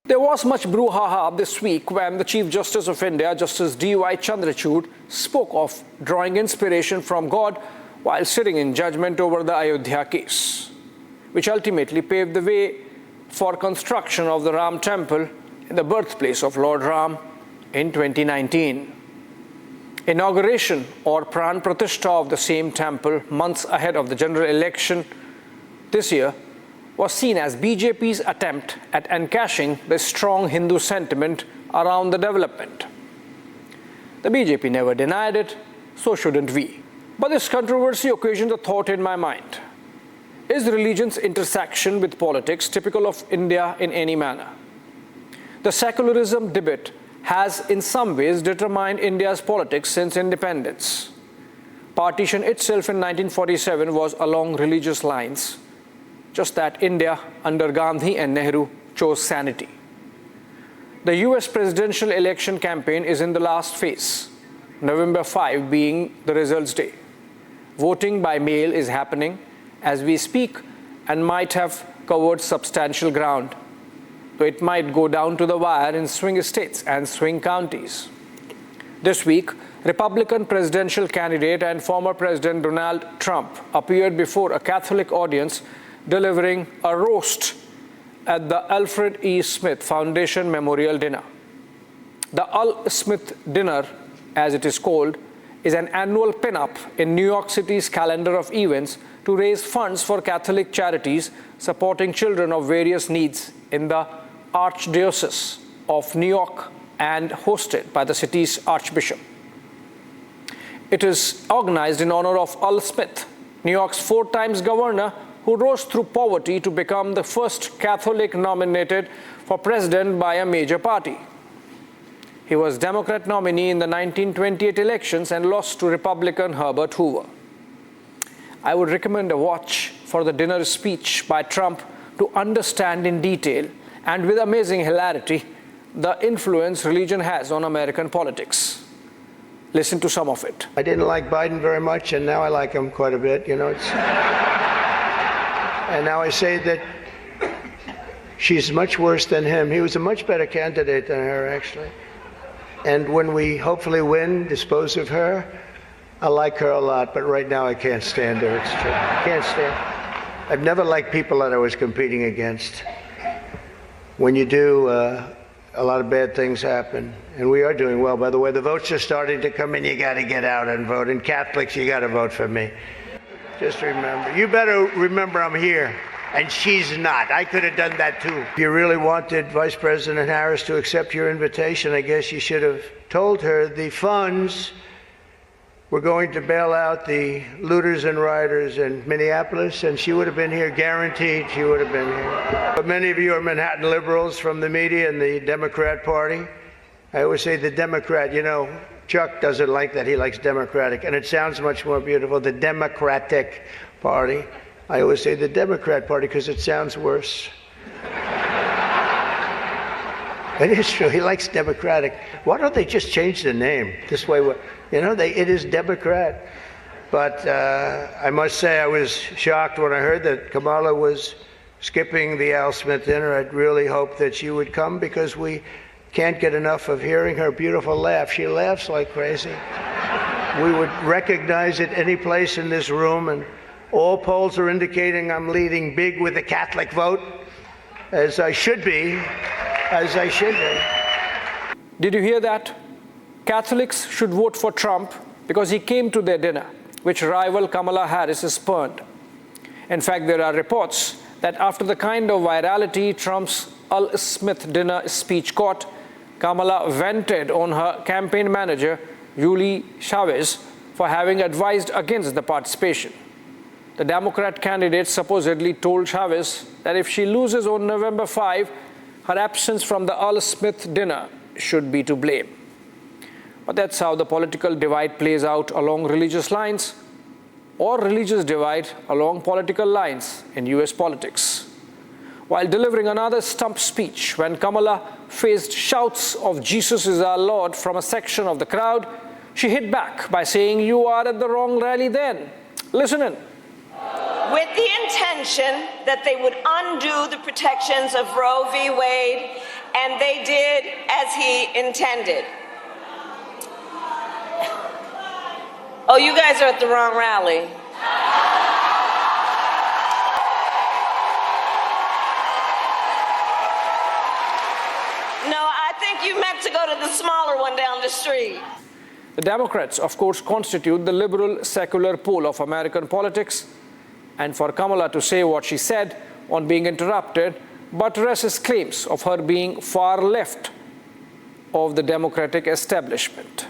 There was much brouhaha this week when the Chief Justice of India, Justice D.Y. Chandrachud, spoke of drawing inspiration from God while sitting in judgment over the Ayodhya case, which ultimately paved the way for construction of the Ram Temple in the birthplace of Lord Ram in 2019. Inauguration or Pran Pratishtha of the same temple months ahead of the general election this year was seen as BJP's attempt at encashing the strong Hindu sentiment around the development. The BJP never denied it, so shouldn't we. But this controversy occasioned a thought in my mind. Is religion's intersection with politics typical of India in any manner? The secularism debate has in some ways determined India's politics since independence. Partition itself in 1947 was along religious lines, just that India under Gandhi and Nehru chose sanity. The US presidential election campaign is in the last phase, November 5 being the results day. Voting by mail is happening as we speak and might have covered substantial ground, though it might go down to the wire in swing states and swing counties. This week, Republican presidential candidate and former President Donald Trump appeared before a Catholic audience delivering a roast at the Alfred E. Smith Foundation Memorial Dinner. The Al Smith Dinner, as it is called, is an annual pin-up in New York City's calendar of events to raise funds for Catholic charities supporting children of various needs in the Archdiocese of New York and hosted by the city's Archbishop. It is organized in honor of Al Smith, New York's 4 times governor, who rose through poverty to become the first Catholic nominated for president by a major party. He was Democrat nominee in the 1928 elections and lost to Republican Herbert Hoover. I would recommend a watch for the dinner speech by Trump to understand in detail and with amazing hilarity the influence religion has on American politics. Listen to some of it. I didn't like Biden very much, and now I like him quite a bit. And now I say that she's much worse than him. He was a much better candidate than her, actually. And when we hopefully win, dispose of her, I like her a lot, but right now I can't stand her. It's true. I can't stand. I've never liked people that I was competing against. When you do, a lot of bad things happen. And we are doing well. By the way, the votes are starting to come in. You got to get out and vote. And Catholics, you got to vote for me. Just remember. You better remember I'm here. And she's not. I could have done that too. If you really wanted Vice President Harris to accept your invitation, I guess you should have told her the funds were going to bail out the looters and rioters in Minneapolis, and she would have been here, guaranteed she would have been here. But many of you are Manhattan liberals from the media and the Democrat Party. I always say the Democrat, Chuck doesn't like that. He likes Democratic, and it sounds much more beautiful, the Democratic Party. I always say the Democrat Party because it sounds worse. It is true. He likes Democratic. Why don't they just change the name? This way, it is Democrat. But I must say I was shocked when I heard that Kamala was skipping the Al Smith dinner. I'd really hoped that she would come because we can't get enough of hearing her beautiful laugh. She laughs like crazy. We would recognize it any place in this room, and all polls are indicating I'm leading big with the Catholic vote, as I should be. Did you hear that? Catholics should vote for Trump because he came to their dinner, which rival Kamala Harris spurned. In fact, there are reports that after the kind of virality Trump's Al Smith dinner speech got, Kamala vented on her campaign manager, Julie Chavez, for having advised against the participation. The Democrat candidate supposedly told Chavez that if she loses on November 5, her absence from the Al Smith dinner should be to blame. But that's how the political divide plays out along religious lines, or religious divide along political lines in US politics. While delivering another stump speech when Kamala faced shouts of "Jesus is our Lord" from a section of the crowd, she hit back by saying, "You are at the wrong rally then." Listen in. With the intention that they would undo the protections of Roe v. Wade he intended. Oh, you guys are at the wrong rally. No, I think you meant to go to the smaller one down the street. The Democrats, of course, constitute the liberal secular pole of American politics. And for Kamala to say what she said on being interrupted buttresses claims of her being far left of the Democratic establishment.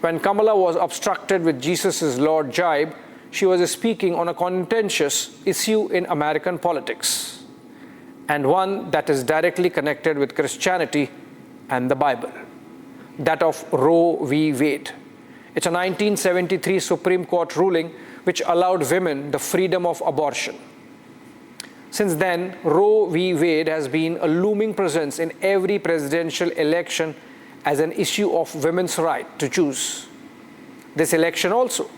When Kamala was obstructed with Jesus' Lord jibe, she was speaking on a contentious issue in American politics, and one that is directly connected with Christianity and the Bible, that of Roe v. Wade. It's a 1973 Supreme Court ruling which allowed women the freedom of abortion. Since then, Roe v. Wade has been a looming presence in every presidential election as an issue of women's right to choose. This election also,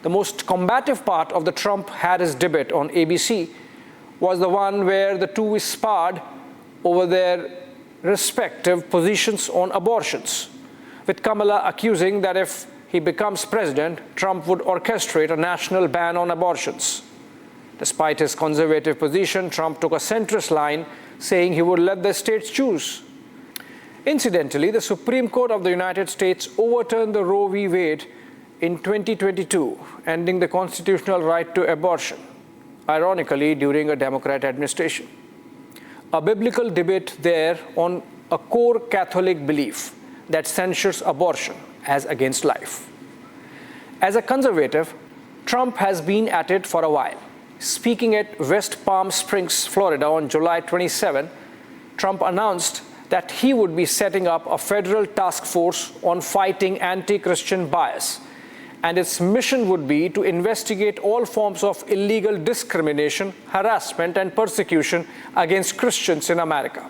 the most combative part of the Trump-Harris debate on ABC, was the one where the two sparred over their respective positions on abortions, with Kamala accusing that if he becomes president, Trump would orchestrate a national ban on abortions. Despite his conservative position, Trump took a centrist line, saying he would let the states choose. Incidentally, the Supreme Court of the United States overturned the Roe v. Wade in 2022, ending the constitutional right to abortion, ironically during a Democrat administration. A biblical debate there on a core Catholic belief that censures abortion as against life. As a conservative, Trump has been at it for a while. Speaking at West Palm Springs, Florida on July 27, Trump announced that he would be setting up a federal task force on fighting anti-Christian bias, and its mission would be to investigate all forms of illegal discrimination, harassment, and persecution against Christians in America.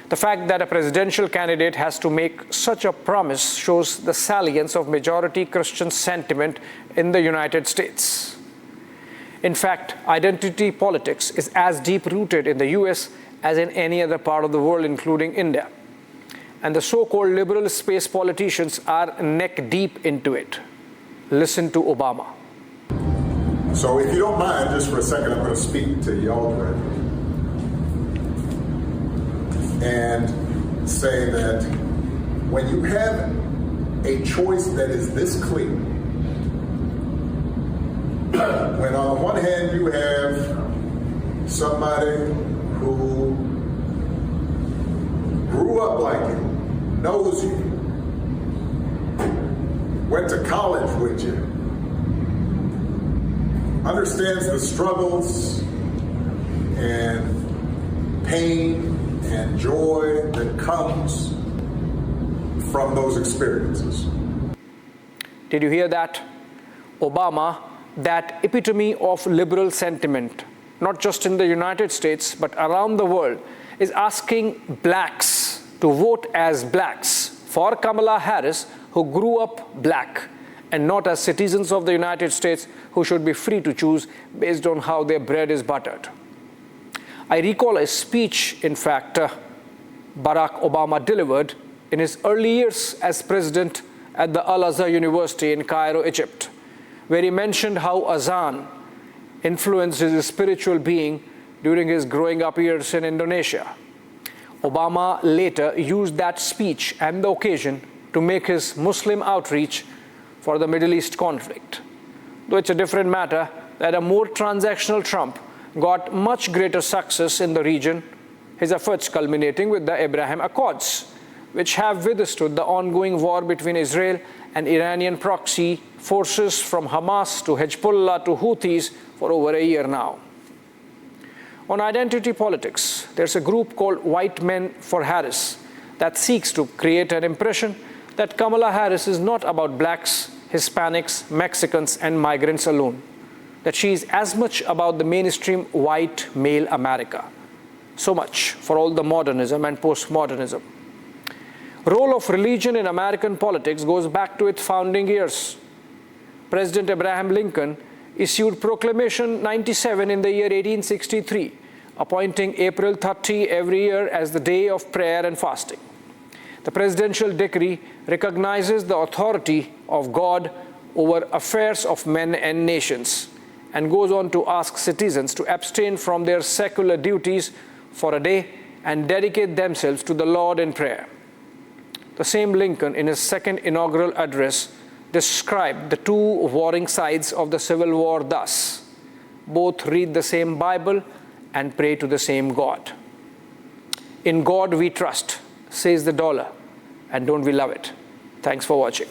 The fact that a presidential candidate has to make such a promise shows the salience of majority Christian sentiment in the United States. In fact, identity politics is as deep-rooted in the US as in any other part of the world, including India. And the so-called liberal space politicians are neck-deep into it. Listen to Obama. So if you don't mind, just for a second, I'm going to speak to y'all directly and say that when you have a choice that is this clear, when on the one hand you have somebody who grew up like you, knows you, went to college with you, understands the struggles and pain and joy that comes from those experiences. Did you hear that? Obama, that epitome of liberal sentiment, not just in the United States, but around the world, is asking blacks to vote as blacks for Kamala Harris, who grew up black, and not as citizens of the United States who should be free to choose based on how their bread is buttered. I recall a speech, in fact, Barack Obama delivered in his early years as president at the Al-Azhar University in Cairo, Egypt, where he mentioned how Azan influenced his spiritual being during his growing up years in Indonesia. Obama later used that speech and the occasion to make his Muslim outreach for the Middle East conflict. Though it's a different matter that a more transactional Trump got much greater success in the region, his efforts culminating with the Abraham Accords, which have withstood the ongoing war between Israel and Iranian proxy forces from Hamas to Hezbollah to Houthis for over a year now. On identity politics, there's a group called White Men for Harris that seeks to create an impression that Kamala Harris is not about blacks, Hispanics, Mexicans, and migrants alone, that she is as much about the mainstream white male America. So much for all the modernism and postmodernism. Role of religion in American politics goes back to its founding years. President Abraham Lincoln issued Proclamation 97 in the year 1863, appointing April 30 every year as the day of prayer and fasting. The presidential decree recognizes the authority of God over affairs of men and nations, and goes on to ask citizens to abstain from their secular duties for a day and dedicate themselves to the Lord in prayer. The same Lincoln, in his second inaugural address, described the two warring sides of the Civil War thus: both read the same Bible and pray to the same God. In God we trust, says the dollar, and don't we love it? Thanks for watching.